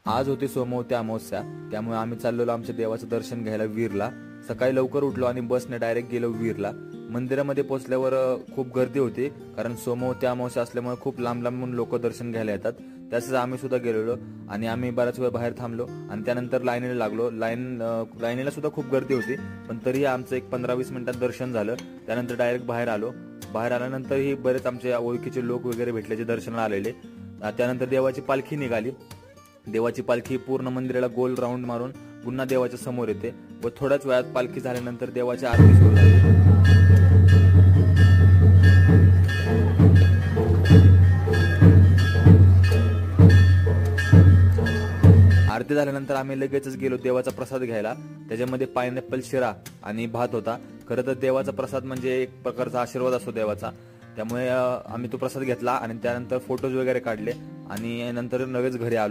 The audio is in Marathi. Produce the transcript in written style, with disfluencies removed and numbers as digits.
आज होती सोमवती अमावस्या, त्यामुळे आम्ही चाललेलो आमच्या देवाचं दर्शन घ्यायला वीरला। सकाळी लवकर उठलो आणि बसने डायरेक्ट गेलो वीरला। मंदिरामध्ये पोहोचल्यावर खूप गर्दी होती, कारण सोमवती अमावस्या असल्यामुळे खूप लांब लांबून लोक दर्शन घ्यायला येतात। त्यासाठी आम्ही सुद्धा गेलेलो आणि आम्ही बराच वेळ बाहेर थांबलो आणि त्यानंतर लाईनीला लागलो। लाईनीला सुद्धा खूप गर्दी होती, पण तरी आमचं एक 15-20 मिनिटात दर्शन झालं। त्यानंतर डायरेक्ट बाहेर आलो। बाहेर आल्यानंतरही बरेच आमचे ओळखीचे लोक वगैरे भेटले जे दर्शनाला आलेले। त्यानंतर देवाची पालखी निघाली। देवाची पालखी पूर्ण मंदिराला गोल राऊंड मारून पुन्हा देवाच्या समोर येते व थोड्याच वेळात पालखी झाल्यानंतर देवाची आरती सुरू झाली। आरती झाल्यानंतर आम्ही लगेचच गेलो देवाचा प्रसाद घ्यायला। त्याच्यामध्ये पायनॅपल शिरा आणि भात होता। खरं तर देवाचा प्रसाद म्हणजे एक प्रकारचा आशीर्वाद असतो देवाचा, त्यामुळे आम्ही तो प्रसाद घेतला आणि त्यानंतर फोटोज वगैरे काढले आणि नंतर लगेच घरी आलो।